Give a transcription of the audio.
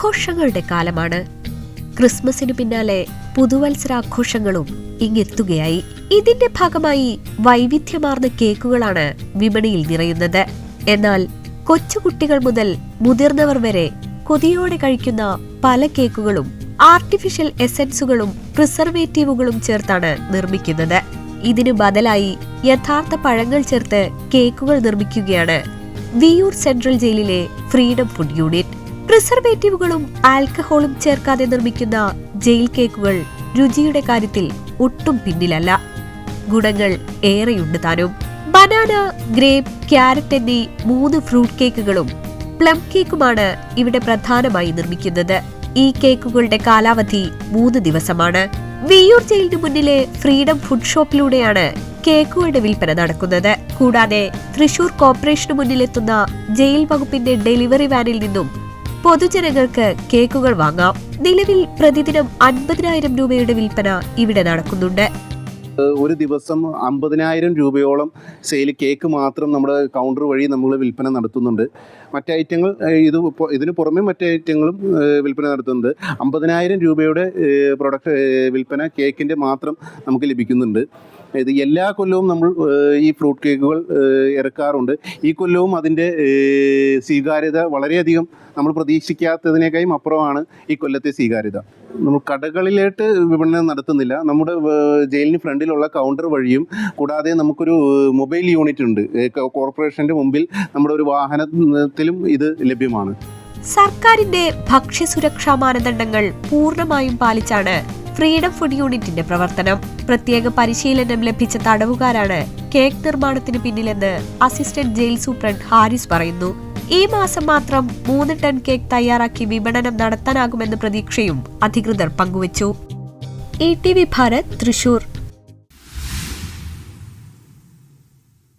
ആഘോഷങ്ങളുടെ കാലമാണ്. ക്രിസ്മസിന് പിന്നാലെ പുതുവത്സരാഘോഷങ്ങളും ഇങ്ങെത്തുകയായി. ഇതിന്റെ ഭാഗമായി വൈവിധ്യമാർന്ന കേക്കുകളാണ് വിപണിയിൽ നിറയുന്നത്. എന്നാൽ കൊച്ചുകുട്ടികൾ മുതൽ മുതിർന്നവർ വരെ കൊതിയോടെ കഴിക്കുന്ന പല കേക്കുകളും ആർട്ടിഫിഷ്യൽ എസൻസുകളും പ്രിസർവേറ്റീവുകളും ചേർത്താണ് നിർമ്മിക്കുന്നത്. ഇതിനു ബദലായി യഥാർത്ഥ പഴങ്ങൾ ചേർത്ത് കേക്കുകൾ നിർമ്മിക്കുകയാണ് വിയൂർ സെൻട്രൽ ജയിലിലെ ഫ്രീഡം ഫുഡ് യൂണിറ്റ്. പ്രിസർവേറ്റീവുകളും ആൽക്കഹോളും ചേർക്കാതെ നിർമ്മിക്കുന്ന ജയിൽ കേക്കുകൾ രുചിയുടെ കാര്യത്തിൽ ഒട്ടും പിന്നിലല്ല. ഗുണങ്ങൾ ഏറെയുണ്ട് താനും. ബനാന, ഗ്രേപ്പ്, ക്യാരറ്റ് എന്നീ 3 ഫ്രൂട്ട് കേക്കുകളും പ്ലം കേക്കുമാണ് ഇവിടെ പ്രധാനമായി നിർമ്മിക്കുന്നത്. ഈ കേക്കുകളുടെ കാലാവധി 3 ദിവസമാണ്. വിയൂർ ജയിലിന് മുന്നിലെ ഫ്രീഡം ഫുഡ് ഷോപ്പിലൂടെയാണ് കേക്കുകളുടെ വിൽപ്പന നടക്കുന്നത്. കൂടാതെ തൃശൂർ കോർപ്പറേഷന് മുന്നിലെത്തുന്ന ജയിൽ വകുപ്പിന്റെ ഡെലിവറി വാനിൽ നിന്നും പൊതുജനങ്ങൾക്ക് കേക്കുകൾ വാങ്ങാം. നിലവിൽ പ്രതിദിനം 50,000 രൂപയുടെ വിൽപ്പന ഇവിടെ നടക്കുന്നുണ്ട്. ഒരു ദിവസം 50,000 രൂപയോളം സെയിൽ കേക്ക് മാത്രം നമ്മുടെ കൗണ്ടർ വഴി നമ്മൾ വിൽപ്പന നടത്തുന്നുണ്ട്. മറ്റ് ഐറ്റങ്ങൾ ഇതിന് പുറമെ മറ്റ് ഐറ്റങ്ങളും വിൽപ്പന നടത്തുന്നുണ്ട്. 50,000 രൂപയുടെ പ്രൊഡക്റ്റ് വിൽപ്പന കേക്കിൻ്റെ മാത്രം നമുക്ക് ലഭിക്കുന്നുണ്ട്. ഇത് എല്ലാ കൊല്ലവും നമ്മൾ ഈ ഫ്രൂട്ട് കേക്കുകൾ ഇറക്കാറുണ്ട്. ഈ കൊല്ലവും അതിൻ്റെ സ്വീകാര്യത വളരെയധികം നമ്മൾ പ്രതീക്ഷിക്കാത്തതിനേക്കാളും അപ്പുറമാണ് ഈ കൊല്ലത്തെ സ്വീകാര്യത. നമ്മൾ കടകളിലേട്ട് വിപണനം നടത്തുന്നില്ല. നമ്മുടെ ജയിലിന് ഫ്രണ്ടിലുള്ള കൗണ്ടർ വഴിയും കൂടാതെ നമുക്കൊരു മൊബൈൽ യൂണിറ്റ് ഉണ്ട്. കോർപ്പറേഷൻ്റെ മുമ്പിൽ നമ്മുടെ ഒരു വാഹനത്തിലും ഇത് ലഭ്യമാണ്. സർക്കാരിന്റെ ഭക്ഷ്യസുരക്ഷാ മാനദണ്ഡങ്ങൾ പൂർണ്ണമായും പാലിച്ചാണ് ഫ്രീഡം ഫുഡ് യൂണിറ്റിന്റെ പ്രവർത്തനം. പ്രത്യേക പരിശീലനം ലഭിച്ച തടവുകാരാണ് കേക്ക് നിർമ്മാണത്തിന് പിന്നിലെന്ന് അസിസ്റ്റന്റ് ജയിൽ സൂപ്രണ്ട് ഹാരിസ് പറയുന്നു. ഈ മാസം മാത്രം 3 ടൺ കേക്ക് തയ്യാറാക്കി വിപണനം നടത്താനാകുമെന്ന പ്രതീക്ഷയും അധികൃതർ പങ്കുവച്ചു. ETV ഭാരത്, തൃശൂർ.